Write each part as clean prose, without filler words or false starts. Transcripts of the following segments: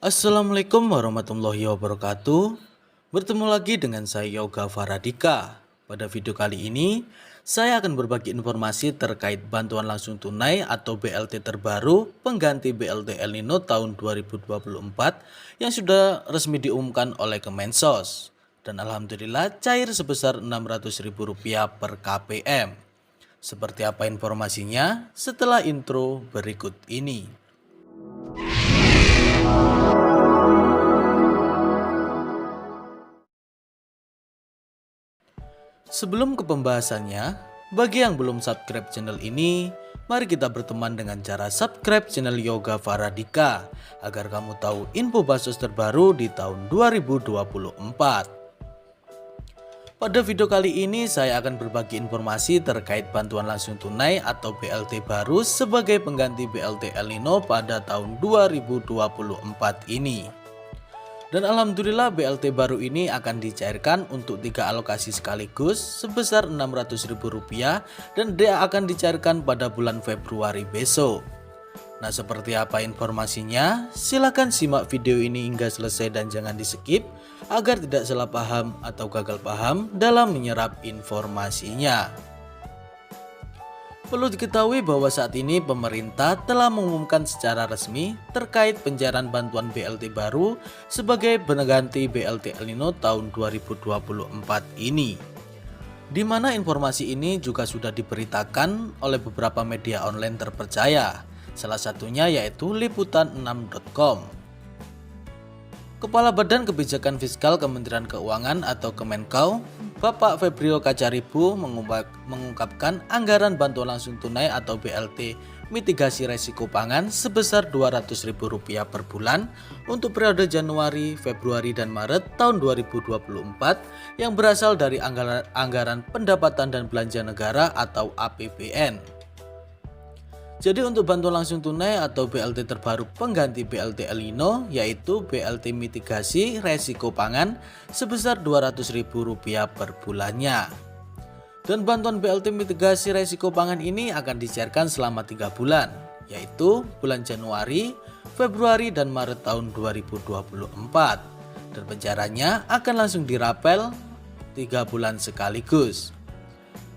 Assalamualaikum warahmatullahi wabarakatuh. Bertemu lagi dengan saya Yoga Faradika. Pada video kali ini, saya akan berbagi informasi terkait bantuan langsung tunai atau BLT terbaru pengganti BLT El Nino tahun 2024 yang sudah resmi diumumkan oleh Kemensos. Dan alhamdulillah cair sebesar Rp600.000 per KPM. Seperti apa informasinya? Setelah intro berikut ini. Sebelum ke pembahasannya, bagi yang belum subscribe channel ini, mari kita berteman dengan cara subscribe channel Yoga Faradika agar kamu tahu info bansos terbaru di tahun 2024. Pada video kali ini saya akan berbagi informasi terkait bantuan langsung tunai atau BLT baru sebagai pengganti BLT El Nino pada tahun 2024 ini. Dan alhamdulillah BLT baru ini akan dicairkan untuk 3 alokasi sekaligus sebesar Rp600.000 dan dia akan dicairkan pada bulan Februari besok. Nah, seperti apa informasinya? Silahkan simak video ini hingga selesai dan jangan di skip agar tidak salah paham atau gagal paham dalam menyerap informasinya. Perlu diketahui bahwa saat ini pemerintah telah mengumumkan secara resmi terkait pencairan bantuan BLT baru sebagai pengganti BLT El Nino tahun 2024 ini. Di mana informasi ini juga sudah diberitakan oleh beberapa media online terpercaya, salah satunya yaitu liputan6.com. Kepala Badan Kebijakan Fiskal Kementerian Keuangan atau Kemenkeu, Bapak Febrio Kacaribu mengungkapkan anggaran bantuan langsung tunai atau BLT mitigasi resiko pangan sebesar Rp200.000 per bulan untuk periode Januari, Februari, dan Maret tahun 2024 yang berasal dari anggaran pendapatan dan belanja negara atau APBN. Jadi untuk bantuan langsung tunai atau BLT terbaru pengganti BLT El Nino yaitu BLT mitigasi resiko pangan sebesar Rp200.000 per bulannya. Dan bantuan BLT mitigasi resiko pangan ini akan dicairkan selama 3 bulan yaitu bulan Januari, Februari, dan Maret tahun 2024. Dan pencairannya akan langsung dirapel 3 bulan sekaligus.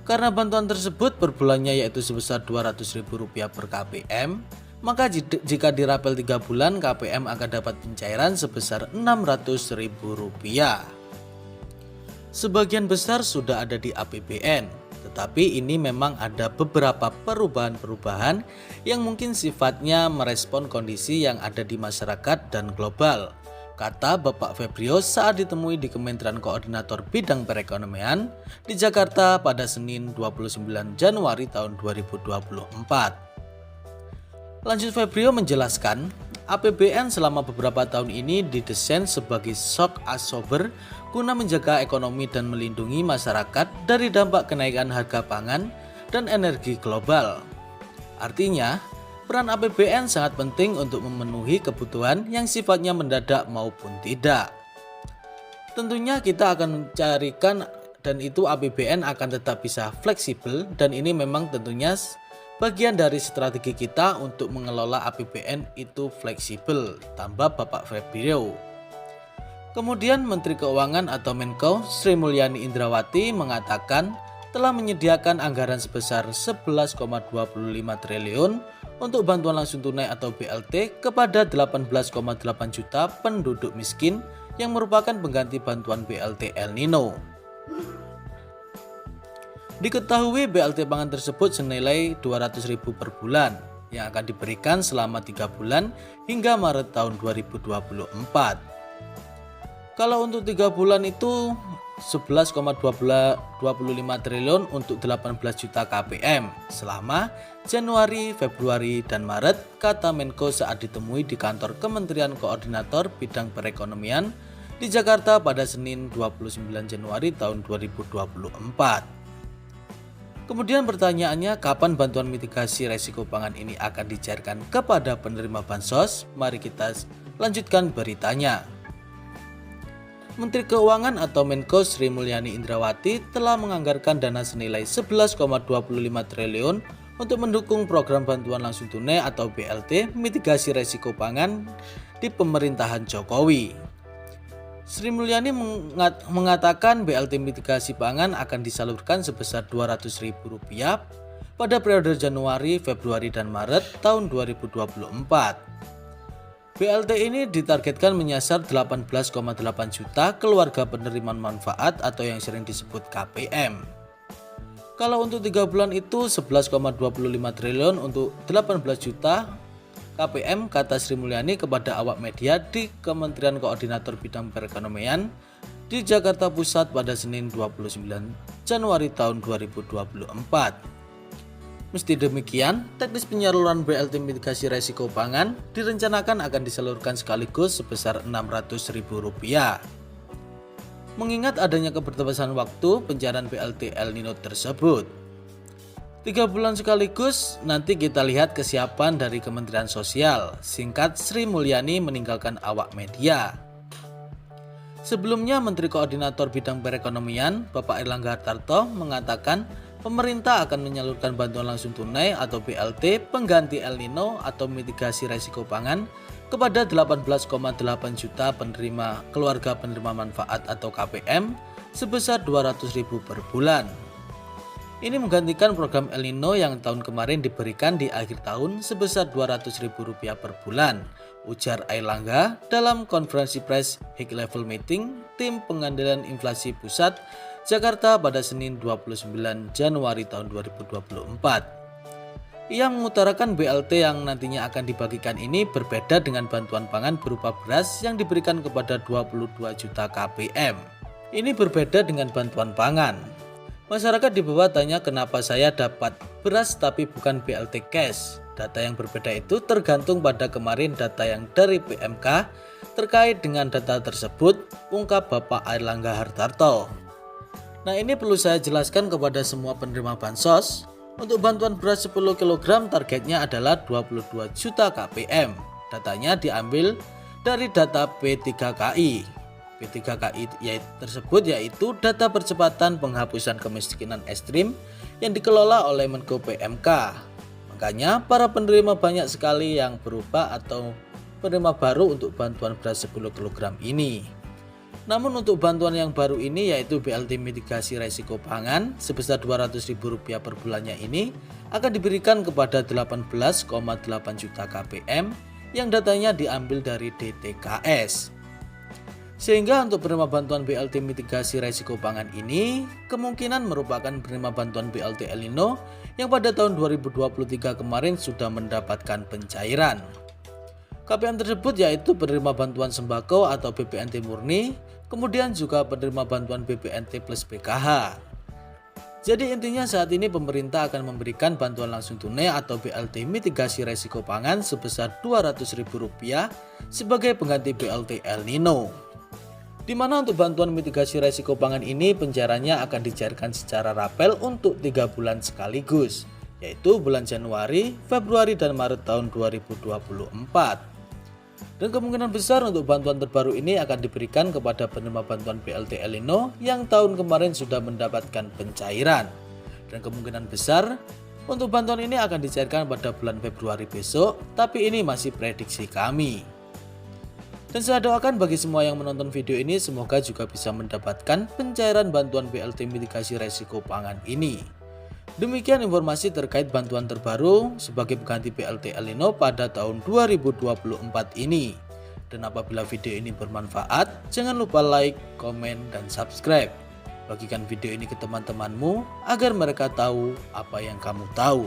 Karena bantuan tersebut per bulannya yaitu sebesar Rp200.000 per KPM, maka jika dirapel 3 bulan KPM akan dapat pencairan sebesar Rp600.000. Sebagian besar sudah ada di APBN, tetapi ini memang ada beberapa perubahan-perubahan yang mungkin sifatnya merespon kondisi yang ada di masyarakat dan global. Kata Bapak Febrio saat ditemui di Kementerian Koordinator Bidang Perekonomian di Jakarta pada Senin 29 Januari tahun 2024. Lanjut Febrio menjelaskan, APBN selama beberapa tahun ini didesain sebagai shock absorber guna menjaga ekonomi dan melindungi masyarakat dari dampak kenaikan harga pangan dan energi global. Artinya, peran APBN sangat penting untuk memenuhi kebutuhan yang sifatnya mendadak maupun tidak. Tentunya kita akan mencarikan dan itu APBN akan tetap bisa fleksibel dan ini memang tentunya bagian dari strategi kita untuk mengelola APBN itu fleksibel, tambah Bapak Febrio. Kemudian Menteri Keuangan atau Menko Sri Mulyani Indrawati mengatakan telah menyediakan anggaran sebesar 11,25 triliun untuk bantuan langsung tunai atau BLT kepada 18,8 juta penduduk miskin yang merupakan pengganti bantuan BLT El Nino. Diketahui BLT pangan tersebut senilai Rp200.000 per bulan yang akan diberikan selama 3 bulan hingga Maret tahun 2024. Kalau untuk 3 bulan itu 11,25 triliun untuk 18 juta KPM selama Januari, Februari, dan Maret, kata Menko saat ditemui di kantor Kementerian Koordinator Bidang Perekonomian di Jakarta pada Senin 29 Januari tahun 2024. Kemudian pertanyaannya, kapan bantuan mitigasi resiko pangan ini akan dicairkan kepada penerima bansos? Mari kita lanjutkan beritanya. Menteri Keuangan atau Menko Sri Mulyani Indrawati telah menganggarkan dana senilai 11,25 triliun untuk mendukung program bantuan langsung tunai atau BLT mitigasi resiko pangan di pemerintahan Jokowi. Sri Mulyani mengatakan BLT mitigasi pangan akan disalurkan sebesar Rp200.000 pada periode Januari, Februari, dan Maret tahun 2024. BLT ini ditargetkan menyasar 18,8 juta keluarga penerima manfaat atau yang sering disebut KPM. Kalau untuk 3 bulan itu 11,25 triliun untuk 18 juta KPM, kata Sri Mulyani kepada awak media di Kementerian Koordinator Bidang Perekonomian di Jakarta Pusat pada Senin 29 Januari tahun 2024. Meski demikian, teknis penyaluran BLT mitigasi resiko pangan direncanakan akan disalurkan sekaligus sebesar Rp600.000. Mengingat adanya keterbatasan waktu pencairan BLT El Nino tersebut. 3 bulan sekaligus, nanti kita lihat kesiapan dari Kementerian Sosial, singkat Sri Mulyani meninggalkan awak media. Sebelumnya, Menteri Koordinator Bidang Perekonomian, Bapak Airlangga Hartarto, mengatakan pemerintah akan menyalurkan bantuan langsung tunai atau BLT pengganti El Nino atau mitigasi resiko pangan kepada 18,8 juta keluarga penerima manfaat atau KPM sebesar Rp200.000 per bulan. Ini menggantikan program El Nino yang tahun kemarin diberikan di akhir tahun sebesar Rp200.000 per bulan, ujar Airlangga dalam konferensi pers High Level Meeting Tim Pengendalian Inflasi Pusat Jakarta pada Senin 29 Januari tahun 2024. Ia mengutarakan BLT yang nantinya akan dibagikan ini berbeda dengan bantuan pangan berupa beras yang diberikan kepada 22 juta KPM. Ini berbeda dengan bantuan pangan. Masyarakat di bawah tanya kenapa saya dapat beras tapi bukan BLT cash. Data yang berbeda itu tergantung pada kemarin data yang dari PMK terkait dengan data tersebut, ungkap Bapak Airlangga Hartarto. Nah, ini perlu saya jelaskan kepada semua penerima bansos. Untuk bantuan beras 10 kg targetnya adalah 22 juta KPM. Datanya diambil dari data P3KI. P3KI tersebut yaitu data percepatan penghapusan kemiskinan ekstrim yang dikelola oleh Menko PMK. Makanya para penerima banyak sekali yang berubah atau penerima baru untuk bantuan beras 10 kg ini. Namun untuk bantuan yang baru ini yaitu BLT mitigasi resiko pangan sebesar Rp200.000 per bulannya ini akan diberikan kepada 18,8 juta KPM yang datanya diambil dari DTKS. Sehingga untuk penerima bantuan BLT mitigasi resiko pangan ini kemungkinan merupakan penerima bantuan BLT El Nino yang pada tahun 2023 kemarin sudah mendapatkan pencairan. KPM tersebut yaitu penerima bantuan sembako atau BPNT murni, kemudian juga penerima bantuan BPNT plus PKH. Jadi intinya saat ini pemerintah akan memberikan bantuan langsung tunai atau BLT mitigasi resiko pangan sebesar Rp200.000 sebagai pengganti BLT El Nino. Di mana untuk bantuan mitigasi resiko pangan ini pencairannya akan dicairkan secara rapel untuk 3 bulan sekaligus, yaitu bulan Januari, Februari, dan Maret tahun 2024. Dan kemungkinan besar untuk bantuan terbaru ini akan diberikan kepada penerima bantuan BLT El Nino yang tahun kemarin sudah mendapatkan pencairan. Dan kemungkinan besar untuk bantuan ini akan dicairkan pada bulan Februari besok, tapi ini masih prediksi kami. Dan saya doakan bagi semua yang menonton video ini semoga juga bisa mendapatkan pencairan bantuan BLT mitigasi resiko pangan ini. Demikian informasi terkait bantuan terbaru sebagai pengganti BLT El Nino pada tahun 2024 ini. Dan apabila video ini bermanfaat, jangan lupa like, komen, dan subscribe. Bagikan video ini ke teman-temanmu agar mereka tahu apa yang kamu tahu.